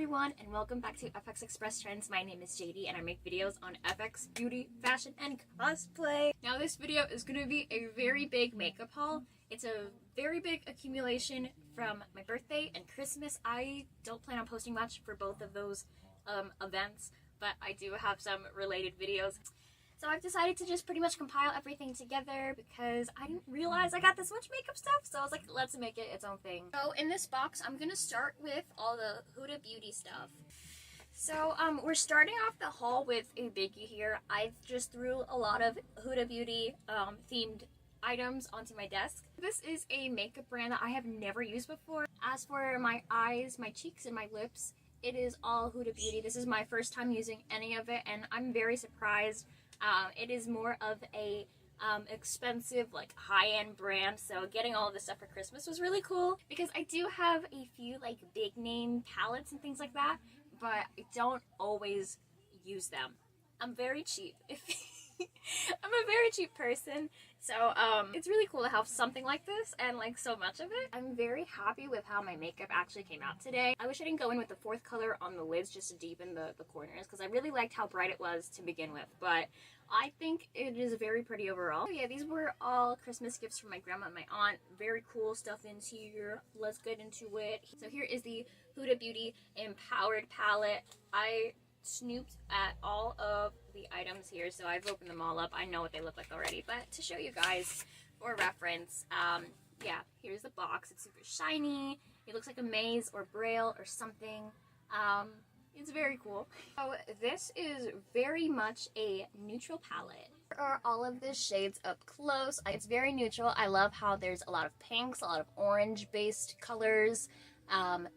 everyone, and welcome back to FX Express Trends. My name is Jadie and I make videos on FX, beauty, fashion, and cosplay. Now this video is going to be a very big makeup haul. It's a very big accumulation from my birthday and Christmas. I don't plan on posting much for both of those events, but I do have some related videos. So I've decided to just pretty much compile everything together because I didn't realize I got this much makeup stuff. So I was like, let's make it its own thing. So in this box, I'm going to start with all the Huda Beauty stuff. So we're starting off the haul with a biggie here. I just threw a lot of Huda Beauty themed items onto my desk. This is a makeup brand that I have never used before. As for my eyes, my cheeks, and my lips, it is all Huda Beauty. This is my first time using any of it, and I'm very surprised. It is more of a expensive, like high-end brand, so getting all of this stuff for Christmas was really cool because I do have a few like big name palettes and things like that, but I don't always use them. I'm very cheap. I'm a very cheap person, so it's really cool to have something like this and like so much of it. I'm very happy with how my makeup actually came out today. I wish I didn't go in with the fourth color on the lids just to deepen the corners because I really liked how bright it was to begin with, but I think it is very pretty overall. So yeah, these were all Christmas gifts from my grandma and my aunt. Very cool stuff in here. Let's get into it. So here is the Huda Beauty Empowered palette. I snooped at all of the items here, so I've opened them all up. I know what they look like already, but to show you guys for reference, yeah, here's the box. It's super shiny. It looks like a maze or braille or something. It's very cool. So this is very much a neutral palette. Here are all of the shades up close. It's very neutral. I love how there's a lot of pinks, a lot of orange-based colors.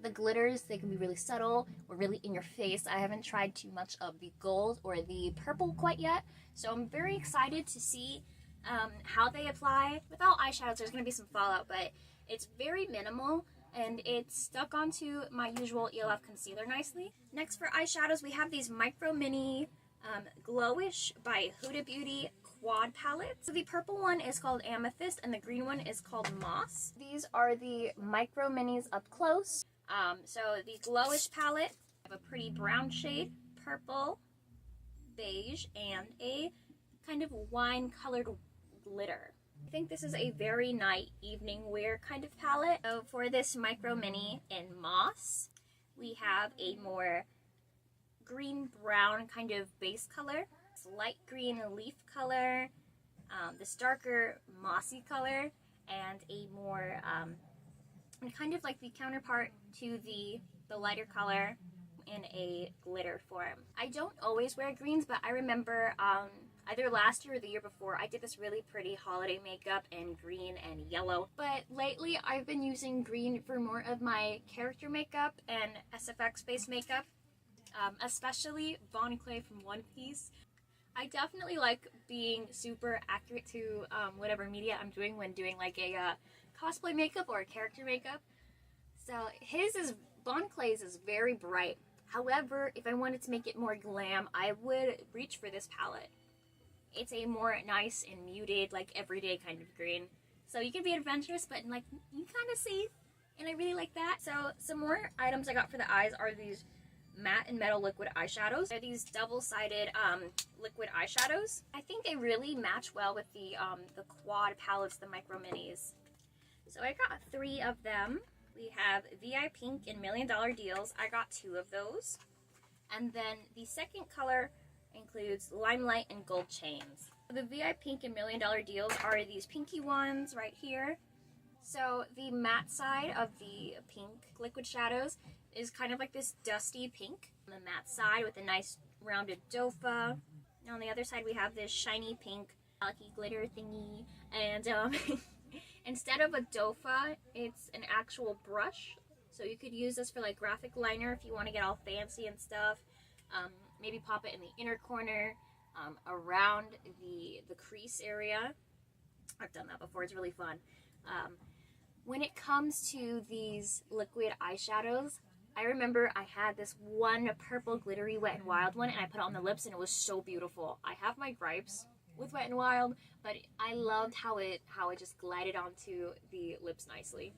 The glitters, they can be really subtle or really in your face. I haven't tried too much of the gold or the purple quite yet, so I'm very excited to see how they apply. With all eyeshadows, there's going to be some fallout, but it's very minimal and it's stuck onto my usual E.L.F concealer nicely. Next for eyeshadows, we have these Micro Mini Glowish by Huda Beauty quad palettes. So the purple one is called Amethyst and the green one is called Moss. These are the Micro Minis up close. So the Glowish palette, I have a pretty brown shade, purple, beige, and a kind of wine colored glitter. I think this is a very night evening wear kind of palette. So for this Micro Mini in Moss, we have a more green brown kind of base color. Light green leaf color, this darker mossy color, and a more kind of like the counterpart to the lighter color in a glitter form. I don't always wear greens, but I remember either last year or the year before I did this really pretty holiday makeup in green and yellow, but lately I've been using green for more of my character makeup and SFX based makeup, especially Bon Clay from One Piece. I definitely like being super accurate to whatever media I'm doing when doing like a cosplay makeup or a character makeup. So Bon Clay's is very bright. However, if I wanted to make it more glam, I would reach for this palette. It's a more nice and muted, like everyday kind of green. So you can be adventurous, but like you kind of safe, and I really like that. So some more items I got for the eyes are these matte and metal liquid eyeshadows. They're these double-sided liquid eyeshadows. I think they really match well with the quad palettes, the Micro Minis. So I got 3 of them. We have VI Pink and $1 Million Deals. I got 2 of those. And then the second color includes Limelight and Gold Chains. The VI Pink and $1 Million Deals are these pinky ones right here. So the matte side of the pink liquid shadows is kind of like this dusty pink on the matte side with a nice rounded dofa. And on the other side we have this shiny pink lucky glitter thingy, and instead of a dofa, it's an actual brush. So you could use this for like graphic liner if you want to get all fancy and stuff. Maybe pop it in the inner corner, around the crease area. I've done that before, it's really fun. When it comes to these liquid eyeshadows, I remember I had this one purple glittery Wet n Wild one and I put it on the lips and it was so beautiful. I have my gripes with Wet n Wild, but I loved how it just glided onto the lips nicely.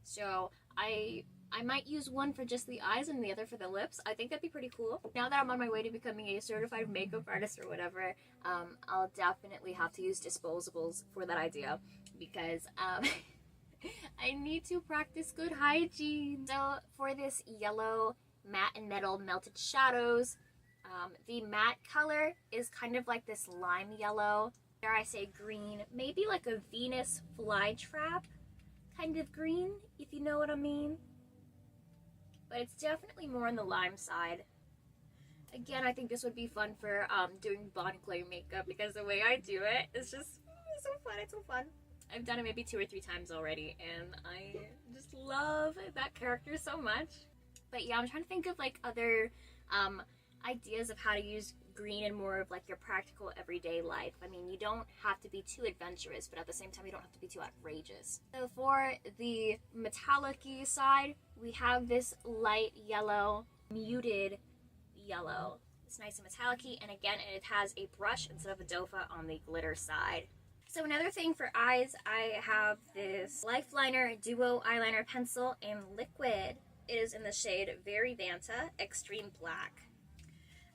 So I might use one for just the eyes and the other for the lips. I think that'd be pretty cool. Now that I'm on my way to becoming a certified makeup artist or whatever, I'll definitely have to use disposables for that idea, because I need to practice good hygiene. So for this yellow matte and metal melted shadows, the matte color is kind of like this lime yellow. Dare I say green, maybe like a Venus flytrap kind of green, if you know what I mean. But it's definitely more on the lime side. Again, I think this would be fun for doing Bon Clay makeup, because the way I do it is just so fun. It's so fun. I've done it maybe 2 or 3 times already, and I just love that character so much. But yeah, I'm trying to think of like other ideas of how to use green in more of like your practical everyday life. I mean, you don't have to be too adventurous, but at the same time you don't have to be too outrageous. So for the metallic-y side, we have this light yellow, muted yellow. It's nice and metallic-y, and again, it has a brush instead of a dofa on the glitter side. So another thing for eyes, I have this Lifeliner Duo Eyeliner Pencil in liquid. It is in the shade Very Vanta Extreme Black.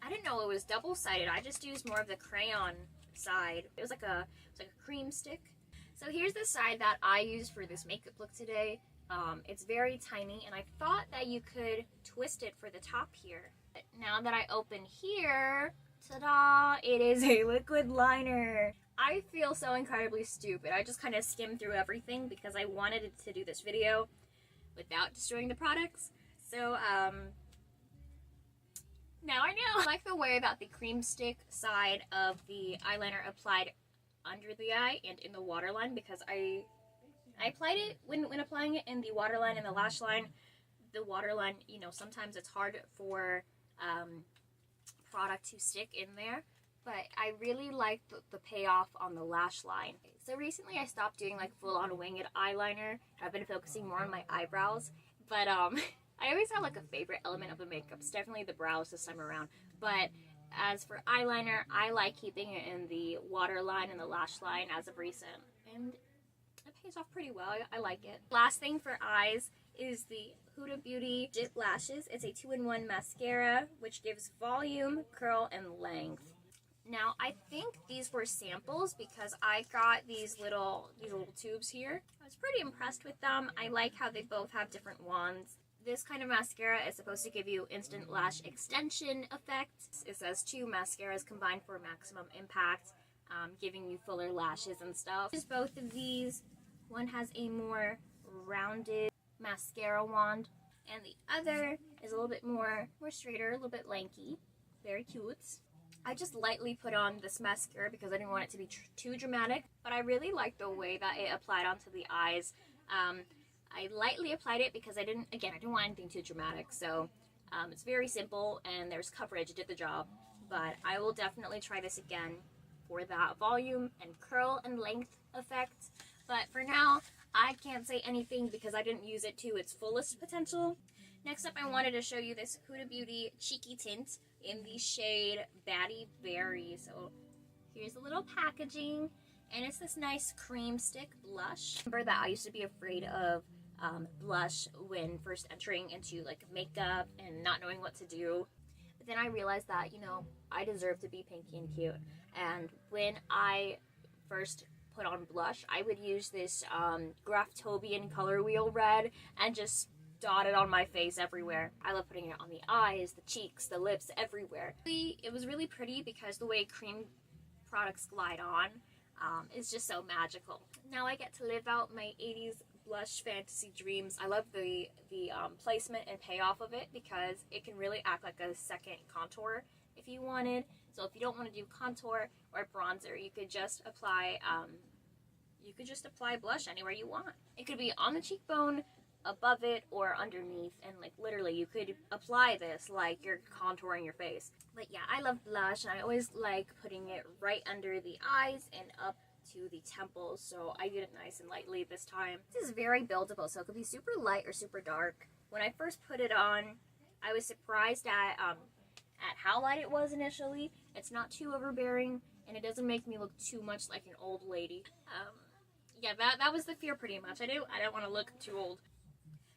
I didn't know it was double-sided. I just used more of the crayon side. It was like a cream stick. So here's the side that I used for this makeup look today. It's very tiny, and I thought that you could twist it for the top here. But now that I open here, ta-da! It is a liquid liner. I feel so incredibly stupid. I just kind of skimmed through everything because I wanted to do this video without destroying the products. So, now I know. I like the way that the cream stick side of the eyeliner applied under the eye and in the waterline, because I applied it when applying it in the waterline and the lash line. The waterline, you know, sometimes it's hard for product to stick in there, but I really like the payoff on the lash line. So recently I stopped doing like full-on winged eyeliner. I've been focusing more on my eyebrows, but I always have like a favorite element of the makeup. It's definitely the brows this time around. But as for eyeliner, I like keeping it in the waterline and the lash line as of recent. And it pays off pretty well. I like it. Last thing for eyes is the Huda Beauty Dip Lashes. It's a 2-in-1 mascara, which gives volume, curl, and length. Now, I think these were samples because I got these little tubes here. I was pretty impressed with them. I like how they both have different wands. This kind of mascara is supposed to give you instant lash extension effect. It says 2 mascaras combined for maximum impact, giving you fuller lashes and stuff. Just both of these. One has a more rounded mascara wand, and the other is a little bit more straighter, a little bit lanky. Very cute. I just lightly put on this mascara because I didn't want it to be too dramatic, but I really like the way that it applied onto the eyes. I lightly applied it because I didn't want anything too dramatic, so it's very simple and there's coverage. It did the job, but I will definitely try this again for that volume and curl and length effect. But for now, I can't say anything because I didn't use it to its fullest potential. Next up, I wanted to show you this Huda Beauty Cheeky Tint in the shade Batty Berry. So here's a little packaging, and it's this nice cream stick blush. Remember that I used to be afraid of blush when first entering into like makeup and not knowing what to do. But then I realized that, you know, I deserve to be pinky and cute. And when I first put on blush, I would use this Graftobian Color Wheel Red and just dot it on my face everywhere. I love putting it on the eyes, the cheeks, the lips, everywhere. It was really pretty because the way cream products glide on is just so magical. Now I get to live out my 80s blush fantasy dreams. I love the placement and payoff of it because it can really act like a second contour if you wanted. So if you don't want to do contour or bronzer, you could just apply blush anywhere you want. It could be on the cheekbone, above it, or underneath, and like literally you could apply this like you're contouring your face. But yeah, I love blush, and I always like putting it right under the eyes and up to the temples, so I did it nice and lightly this time. This is very buildable, so it could be super light or super dark. When I first put it on, I was surprised at how light it was initially. It's not too overbearing, and it doesn't make me look too much like an old lady. Yeah, that was the fear pretty much. I don't want to look too old.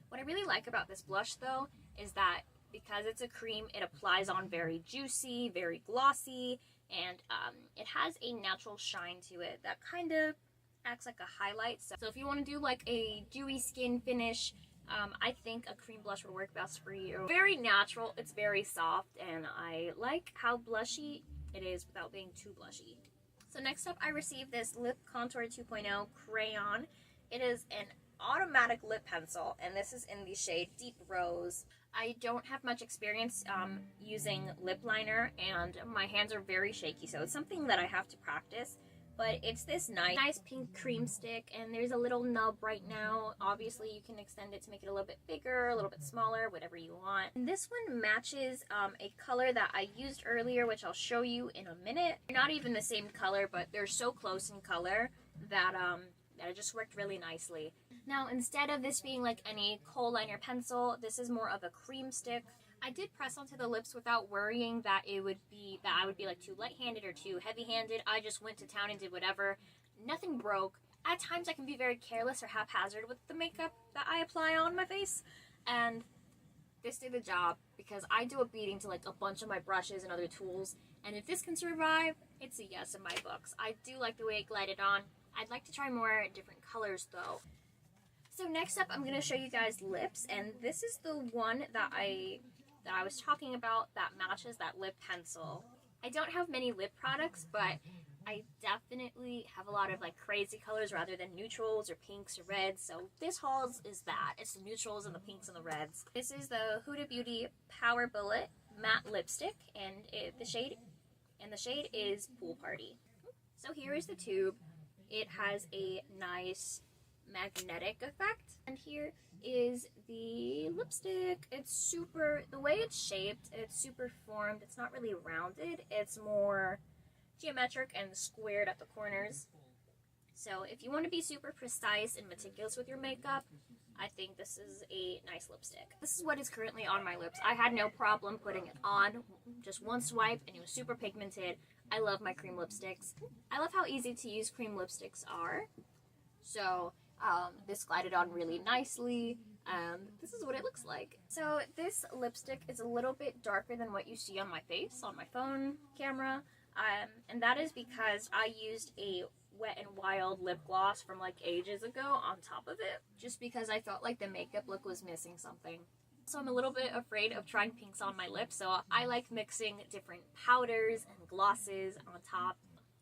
What I really like about this blush though is that because it's a cream, it applies on very juicy, very glossy, and it has a natural shine to it that kind of acts like a highlight. So if you want to do like a dewy skin finish, I think a cream blush would work best for you. Very natural, it's very soft, and I like how blushy it is without being too blushy. So next up, I received this Lip Contour 2.0 Crayon. It is an automatic lip pencil, and this is in the shade Deep Rose. I don't have much experience using lip liner, and my hands are very shaky, so it's something that I have to practice. But it's this nice pink cream stick, and there's a little nub right now. Obviously, you can extend it to make it a little bit bigger, a little bit smaller, whatever you want. And this one matches a color that I used earlier, which I'll show you in a minute. They're not even the same color, but they're so close in color that it just worked really nicely. Now, instead of this being like any kohl liner pencil, this is more of a cream stick. I did press onto the lips without worrying that I would be like too light-handed or too heavy-handed. I just went to town and did whatever. Nothing broke. At times I can be very careless or haphazard with the makeup that I apply on my face, and this did the job because I do a beating to like a bunch of my brushes and other tools, and if this can survive, it's a yes in my books. I do like the way it glided on. I'd like to try more different colors though. So next up, I'm going to show you guys lips, and this is the one that I was talking about that matches that lip pencil. I don't have many lip products, but I definitely have a lot of like crazy colors rather than neutrals or pinks or reds, so this haul is that. It's the neutrals and the pinks and the reds. This is the Huda Beauty Power Bullet Matte Lipstick, and the shade is Pool Party. So here is the tube. It has a nice magnetic effect, and here is the lipstick. It's super, the way it's shaped, it's super formed. It's not really rounded, it's more geometric and squared at the corners. So if you want to be super precise and meticulous with your makeup, I think this is a nice lipstick. This is what is currently on my lips. I had no problem putting it on, just one swipe and it was super pigmented. I love my cream lipsticks. I love how easy to use cream lipsticks are. So this glided on really nicely. This is what it looks like. So this lipstick is a little bit darker than what you see on my face, on my phone camera. And that is because I used a Wet n Wild lip gloss from like ages ago on top of it, just because I felt like the makeup look was missing something. So I'm a little bit afraid of trying pinks on my lips, so I like mixing different powders and glosses on top.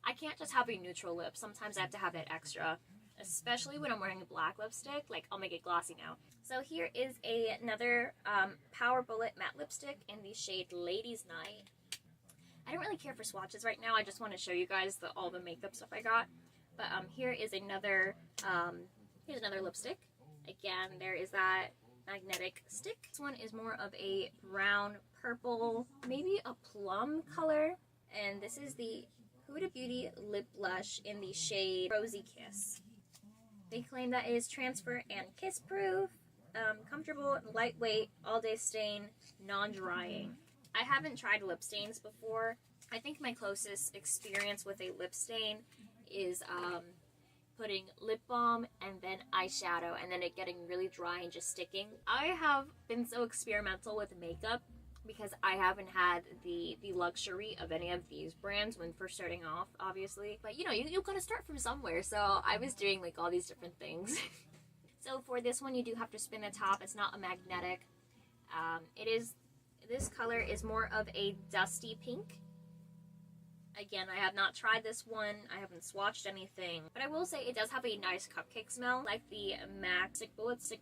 I can't just have a neutral lip. Sometimes I have to have it extra, especially when I'm wearing a black lipstick. Like, I'll make it glossy now. So here is another Power Bullet matte lipstick in the shade Ladies Night. I don't really care for swatches right now. I just want to show you guys all the makeup stuff I got. But here is another, here's another lipstick. Again, there is that magnetic stick. This one is more of a brown, purple, maybe a plum color. And this is the Huda Beauty lip blush in the shade Rosy Kiss. They claim that it is transfer and kiss proof, comfortable, lightweight, all day stain, non-drying. I haven't tried lip stains before. I think my closest experience with a lip stain is putting lip balm and then eyeshadow and then it getting really dry and just sticking. I have been so experimental with makeup because I haven't had the luxury of any of these brands when first starting off, obviously. But you know, you gotta start from somewhere, so I was doing like all these different things. So for this one, you do have to spin the top. It's not a magnetic. This color is more of a dusty pink. Again, I have not tried this one. I haven't swatched anything. But I will say it does have a nice cupcake smell, like the MAC Stick Bullets.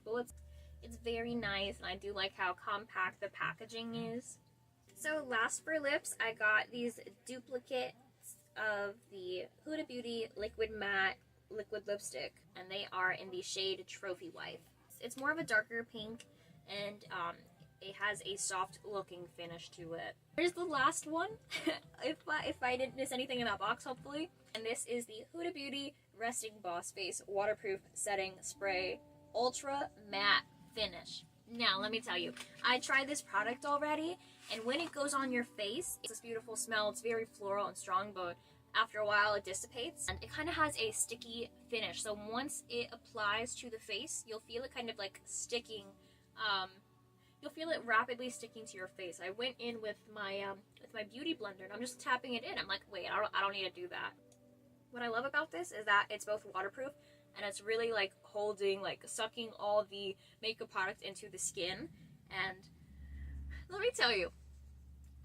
It's very nice, and I do like how compact the packaging is. So last for lips, I got these duplicates of the Huda Beauty Liquid Matte Liquid Lipstick, and they are in the shade Trophy Wife. It's more of a darker pink, and it has a soft looking finish to it. Here's the last one, if I didn't miss anything in that box, hopefully. And this is the Huda Beauty Resting Boss Face Waterproof Setting Spray Ultra Matte Finish. Now, let me tell you, I tried this product already, and when it goes on your face, it's this beautiful smell. It's very floral and strong, but after a while it dissipates, and it kind of has a sticky finish. So once it applies to the face, you'll feel it kind of like sticking you'll feel it rapidly sticking to your face. I went in with my beauty blender, and I'm just tapping it in. I'm like, wait, I don't need to do that. What I love about this is that it's both waterproof, and it's really like holding, like sucking all the makeup product into the skin. And let me tell you,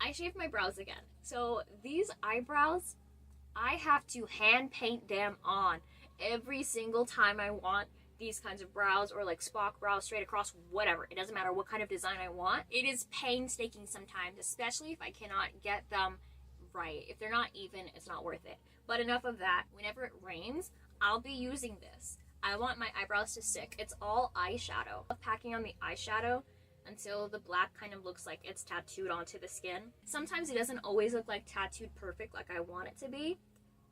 I shaved my brows again. So these eyebrows, I have to hand paint them on every single time I want these kinds of brows, or like Spock brows, straight across, whatever. It doesn't matter what kind of design I want. It is painstaking sometimes, especially if I cannot get them right. If they're not even, it's not worth it. But enough of that. Whenever it rains, I'll be using this. I want my eyebrows to stick. It's all eyeshadow. I'm packing on the eyeshadow until the black kind of looks like it's tattooed onto the skin. Sometimes it doesn't always look like tattooed perfect like I want it to be,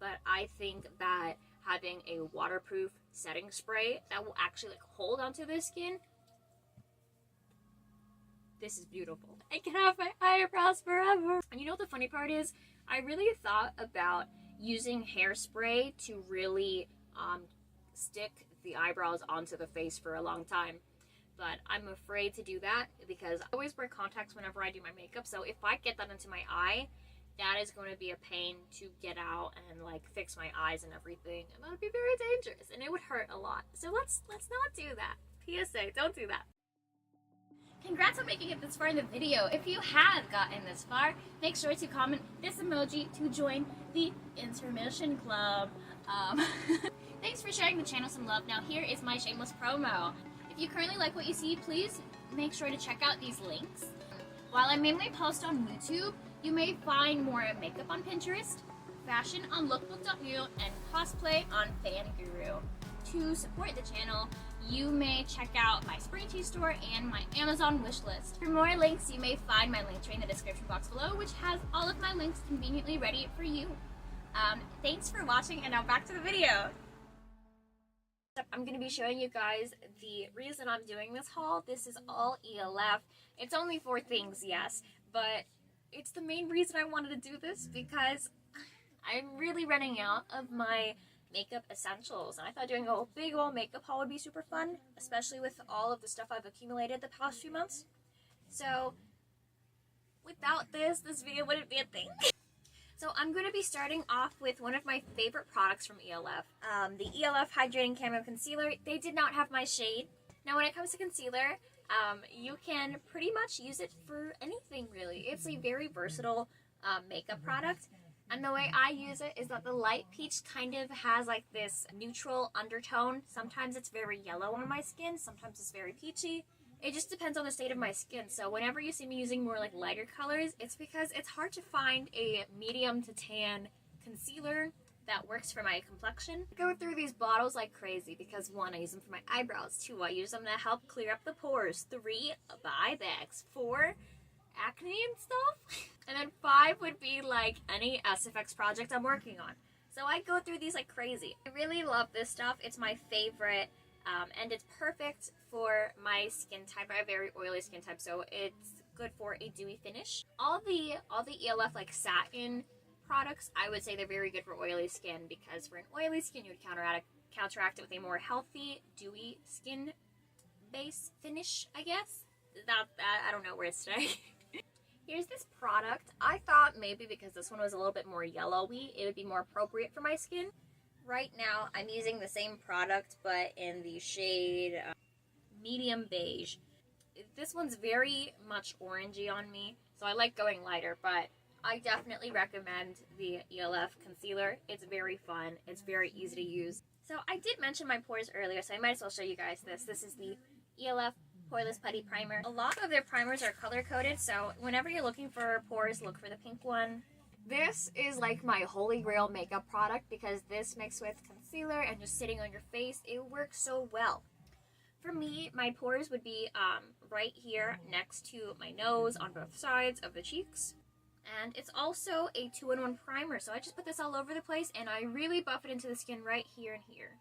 but I think that having a waterproof setting spray that will actually like hold onto the skin, this is beautiful. I can have my eyebrows forever. And you know what the funny part is? I really thought about using hairspray to really stick the eyebrows onto the face for a long time. But I'm afraid to do that because I always wear contacts whenever I do my makeup. So if I get that into my eye, that is going to be a pain to get out and like fix my eyes and everything. And that would be very dangerous and it would hurt a lot. So let's not do that. PSA, don't do that. Congrats on making it this far in the video. If you have gotten this far, make sure to comment this emoji to join the intermission club. Thanks for sharing the channel some love. Now here is my shameless promo. If you currently like what you see, please make sure to check out these links. While I mainly post on YouTube, you may find more makeup on Pinterest, fashion on lookbook.eu, and cosplay on Fanguru. To support the channel, you may check out my spring tea store and my Amazon wishlist. For more links, you may find my link tree in the description box below, which has all of my links conveniently ready for you. Thanks for watching, and now back to the video. I'm going to be showing you guys the reason I'm doing this haul. This is all E.L.F. It's only 4 things, yes, but it's the main reason I wanted to do this because I'm really running out of my makeup essentials, and I thought doing a big old makeup haul would be super fun, especially with all of the stuff I've accumulated the past few months. So without this video wouldn't be a thing. So I'm going to be starting off with one of my favorite products from E.L.F. The E.L.F. Hydrating Camo Concealer. They did not have my shade. Now when it comes to concealer, you can pretty much use it for anything really. It's a very versatile makeup product. And the way I use it is that the light peach kind of has like this neutral undertone. Sometimes it's very yellow on my skin, sometimes it's very peachy. It just depends on the state of my skin. So whenever you see me using more like lighter colors, it's because it's hard to find a medium to tan concealer that works for my complexion. I go through these bottles like crazy because 1, I use them for my eyebrows, 2, I use them to help clear up the pores, 3, the eye bags, 4, acne and stuff, and then 5 would be like any SFX project I'm working on. So I go through these like crazy. I really love this stuff. It's my favorite. And it's perfect for my skin type. I have very oily skin type, so it's good for a dewy finish. All the E.L.F. like satin products, I would say they're very good for oily skin because for an oily skin, you would counteract it with a more healthy, dewy skin base finish, I guess. That I don't know words today. Here's this product. I thought maybe because this one was a little bit more yellowy, it would be more appropriate for my skin. Right now, I'm using the same product, but in the shade medium beige. This one's very much orangey on me, so I like going lighter, but I definitely recommend the E.L.F. concealer. It's very fun. It's very easy to use. So I did mention my pores earlier, so I might as well show you guys this. This is the E.L.F. Poreless Putty Primer. A lot of their primers are color-coded, so whenever you're looking for pores, look for the pink one. This is like my holy grail makeup product because this mixed with concealer and just sitting on your face, it works so well. For me, my pores would be right here next to my nose on both sides of the cheeks. And it's also a 2-in-1 primer, so I just put this all over the place and I really buff it into the skin right here and here.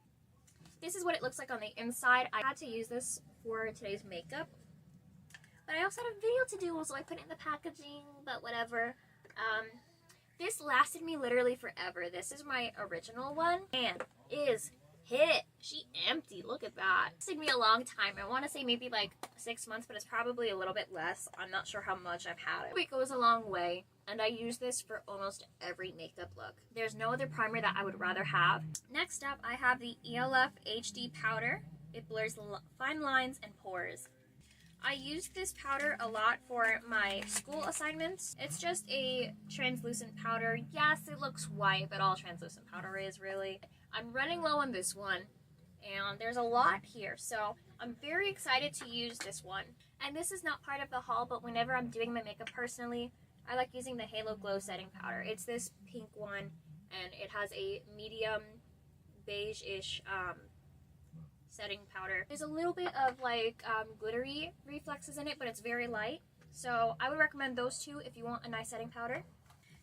This is what it looks like on the inside. I had to use this for today's makeup, but I also had a video to do, so I put it in the packaging, but whatever. This lasted me literally forever. This is my original one and is hit. She empty. Look at that. It took me a long time. I want to say maybe like 6 months, but it's probably a little bit less. I'm not sure how much I've had it. It goes a long way, and I use this for almost every makeup look. There's no other primer that I would rather have. Next up, I have the E.L.F. HD powder. It blurs fine lines and pores. I use this powder a lot for my school assignments. It's just a translucent powder. Yes, it looks white, but all translucent powder is really. I'm running low on this one, and there's a lot here, so I'm very excited to use this one. And this is not part of the haul, but whenever I'm doing my makeup personally, I like using the Halo Glow setting powder. It's this pink one, and it has a medium beige-ish setting powder. There's a little bit of like glittery reflexes in it, but it's very light. So I would recommend those two if you want a nice setting powder.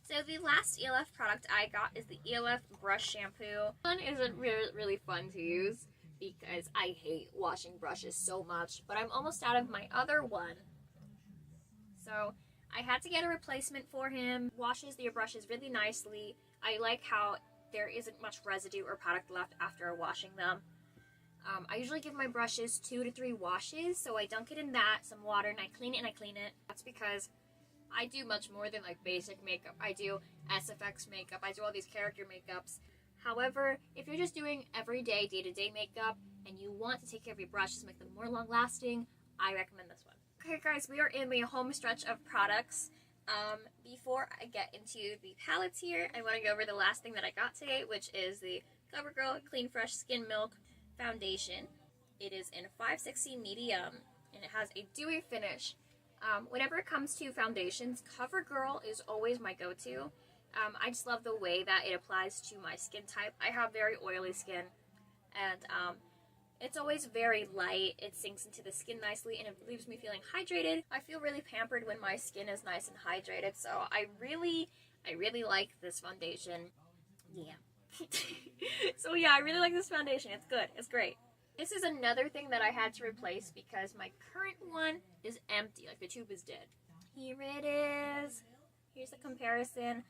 So the last E.L.F. product I got is the E.L.F. brush shampoo. This one isn't really fun to use because I hate washing brushes so much, but I'm almost out of my other one. So I had to get a replacement for him. Washes your brushes really nicely. I like how there isn't much residue or product left after washing them. I usually give my brushes 2 to 3 washes, so I dunk it in that, some water, and I clean it and I clean it. That's because I do much more than like basic makeup. I do SFX makeup, I do all these character makeups. However, if you're just doing everyday, day-to-day makeup, and you want to take care of your brushes, make them more long-lasting, I recommend this one. Okay guys, we are in the home stretch of products. Before I get into the palettes here, I want to go over the last thing that I got today, which is the CoverGirl Clean Fresh Skin Milk Foundation. It is in 560 medium, and it has a dewy finish. Whenever it comes to foundations, CoverGirl is always my go-to. I just love the way that it applies to my skin type. I have very oily skin, and it's always very light. It sinks into the skin nicely, and it leaves me feeling hydrated. I feel really pampered when my skin is nice and hydrated, so I really like this foundation. Yeah. So yeah, I really like this foundation. It's good. It's great. This is another thing that I had to replace because my current one is empty. Like, the tube is dead. Here it is. Here's the comparison.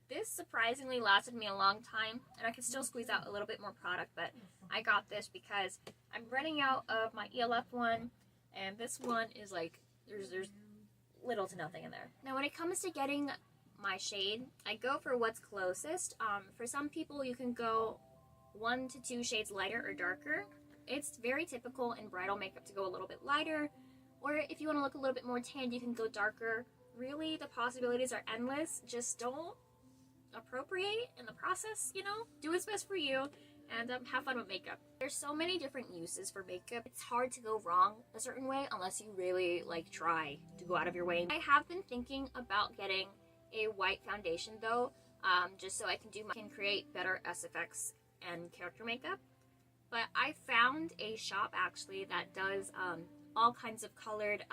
This surprisingly lasted me a long time, and I can still squeeze out a little bit more product, but I got this because I'm running out of my E.L.F. one, and this one is like, there's little to nothing in there. Now, when it comes to getting my shade, I go for what's closest. For some people, you can go 1 to 2 shades lighter or darker. It's very typical in bridal makeup to go a little bit lighter, or if you want to look a little bit more tanned, you can go darker. Really, the possibilities are endless. Just don't appropriate in the process, you know? Do what's best for you, and have fun with makeup. There's so many different uses for makeup. It's hard to go wrong a certain way unless you really like try to go out of your way. I have been thinking about getting a white foundation though, just so I can create better SFX and character makeup. But I found a shop actually that does all kinds of colored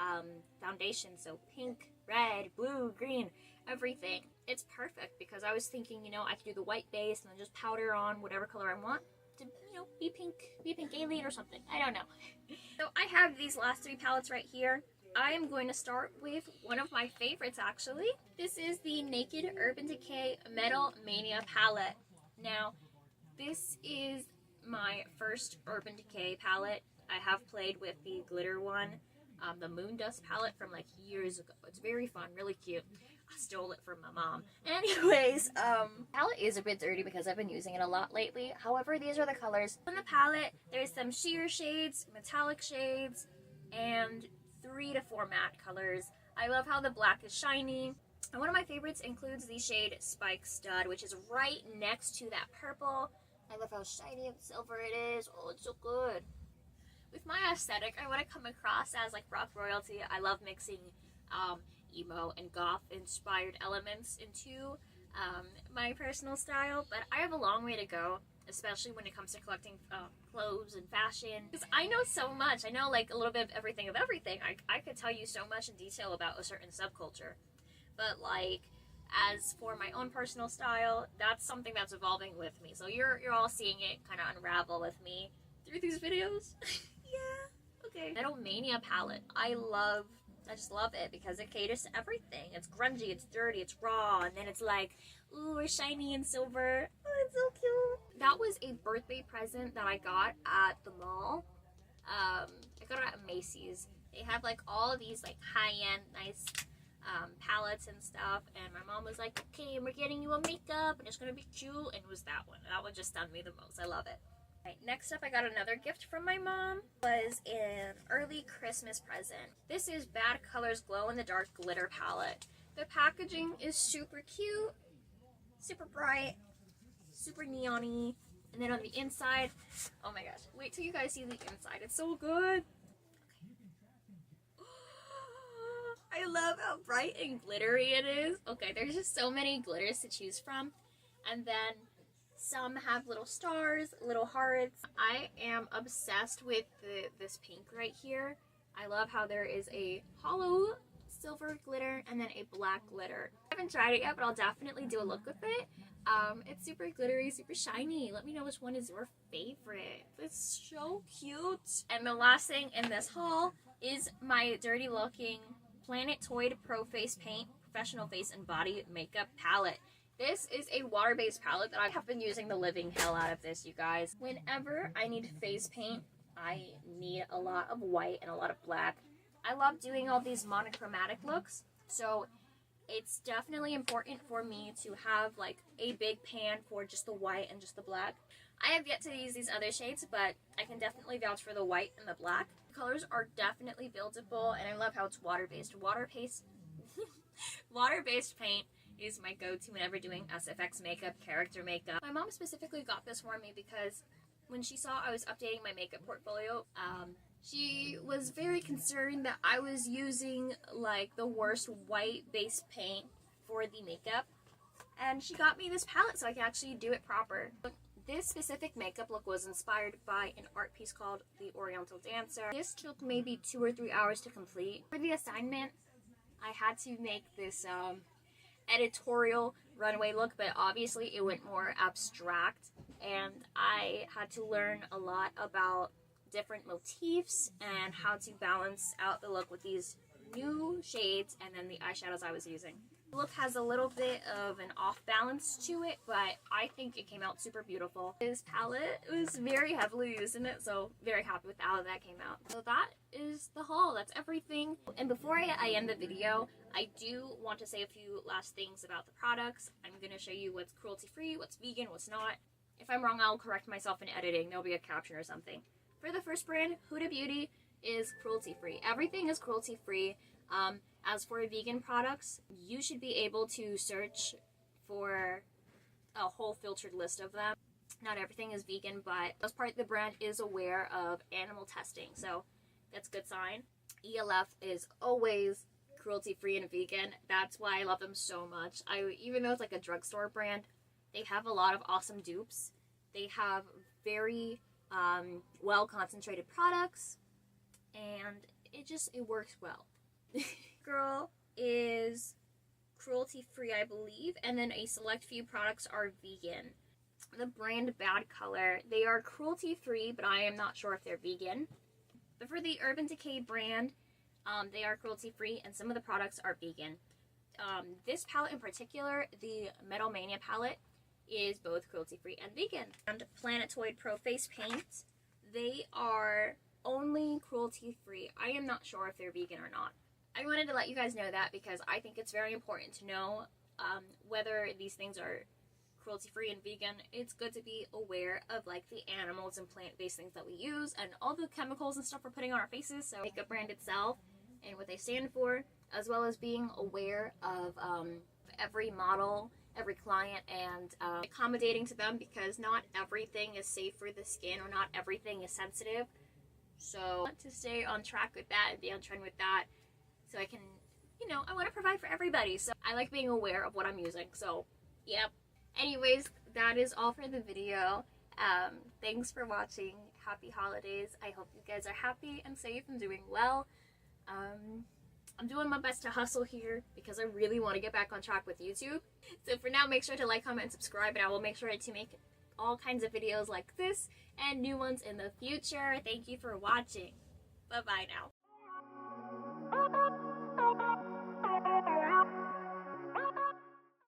foundations, so pink, red, blue, green, everything. It's perfect because I was thinking, you know, I could do the white base and then just powder on whatever color I want to, you know, be pink alien or something. I don't know. So I have these last 3 palettes right here. I am going to start with one of my favorites actually. This is the Naked Urban Decay Metal Mania palette. Now, this is my first Urban Decay palette. I have played with the glitter one, the Moon Dust palette from like years ago. It's very fun, really cute. I stole it from my mom. Anyways, palette is a bit dirty because I've been using it a lot lately. However, these are the colors. On the palette, there's some sheer shades, metallic shades, and 3 to 4 matte colors. I love how the black is shiny. And one of my favorites includes the shade Spike Stud, which is right next to that purple. I love how shiny and silver it is. Oh, it's so good. With my aesthetic, I want to come across as like rock royalty. I love mixing emo and goth inspired elements into my personal style, but I have a long way to go, especially when it comes to collecting clothes and fashion, because I know so much. I know like a little bit of everything. I could tell you so much in detail about a certain subculture, but like as for my own personal style, that's something that's evolving with me. So you're all seeing it kind of unravel with me through these videos. Yeah, okay. Metal Mania palette. I love I just love it because it caters to everything. It's grungy, it's dirty, it's raw, and then it's like, ooh, we're shiny and silver. Oh, it's so cute. That was a birthday present that I got at the mall. I got it at Macy's. They have like all of these like high-end, nice palettes and stuff, and my mom was like, okay, we're getting you a makeup, and it's gonna be cute, and it was that one. That one just stunned me the most. I love it. Right, next up, I got another gift from my mom. It was an early Christmas present. This is Bad Colors Glow in the Dark Glitter Palette. The packaging is super cute, super bright, super neon-y. And then on the inside, oh my gosh, wait till you guys see the inside. It's so good. I love how bright and glittery it is. Okay, there's just so many glitters to choose from. And then some have little stars, little hearts. I am obsessed with this pink right here. I love how there is a hollow silver glitter and then a black glitter. I haven't tried it yet, but I'll definitely do a look with it. It's super glittery, super shiny. Let me know which one is your favorite. It's so cute. And the last thing in this haul is my dirty looking Planetoid Pro Face Paint Professional Face and Body Makeup Palette. This is a water-based palette that I have been using the living hell out of this, you guys. Whenever I need face paint, I need a lot of white and a lot of black. I love doing all these monochromatic looks, so it's definitely important for me to have like a big pan for just the white and just the black. I have yet to use these other shades, but I can definitely vouch for the white and the black. The colors are definitely buildable, and I love how it's water-based. Water-based paint is my go-to whenever doing SFX makeup, character makeup. My mom specifically got this for me because when she saw I was updating my makeup portfolio, she was very concerned that I was using like the worst white-based paint for the makeup, and she got me this palette so I can actually do it proper. This specific makeup look was inspired by an art piece called The Oriental Dancer. This took maybe 2 or 3 hours to complete. For the assignment, I had to make this editorial runway look, but obviously it went more abstract, and I had to learn a lot about different motifs and how to balance out the look with these new shades and then the eyeshadows I was using. The look has a little bit of an off balance to it, but I think it came out super beautiful. This palette was very heavily used in it, so very happy with how that came out. So that is the haul. That's everything. And before I end the video, I do want to say a few last things about the products. I'm going to show you what's cruelty-free, what's vegan, what's not. If I'm wrong, I'll correct myself in editing. There'll be a caption or something. For the first brand, Huda Beauty is cruelty-free. Everything is cruelty-free. As for vegan products, you should be able to search for a whole filtered list of them. Not everything is vegan, but most part the brand is aware of animal testing, so that's a good sign. E.L.F is always cruelty-free and vegan. That's why I love them so much. Even though it's like a drugstore brand, they have a lot of awesome dupes. They have very well concentrated products, and it works well. Girl is cruelty-free, I believe, and then a select few products are vegan. The brand Bad Color, they are cruelty-free, but I am not sure if they're vegan. But for the Urban Decay brand, they are cruelty-free, and some of the products are vegan. This palette in particular, the Metal Mania palette, is both cruelty-free and vegan. And Planetoid Pro Face Paint, they are only cruelty-free. I am not sure if they're vegan or not. I wanted to let you guys know that because I think it's very important to know whether these things are cruelty-free and vegan. It's good to be aware of like the animals and plant-based things that we use and all the chemicals and stuff we're putting on our faces. So makeup brand itself and what they stand for, as well as being aware of every model, every client, and accommodating to them, because not everything is safe for the skin or not everything is sensitive. So I want to stay on track with that and be on trend with that, so I can, I want to provide for everybody. So I like being aware of what I'm using. So, yep. Anyways, that is all for the video. Thanks for watching. Happy holidays. I hope you guys are happy and safe and doing well. I'm doing my best to hustle here because I really want to get back on track with YouTube. So for now, make sure to like, comment, and subscribe, and I will make sure to make all kinds of videos like this and new ones in the future. Thank you for watching. Bye-bye now.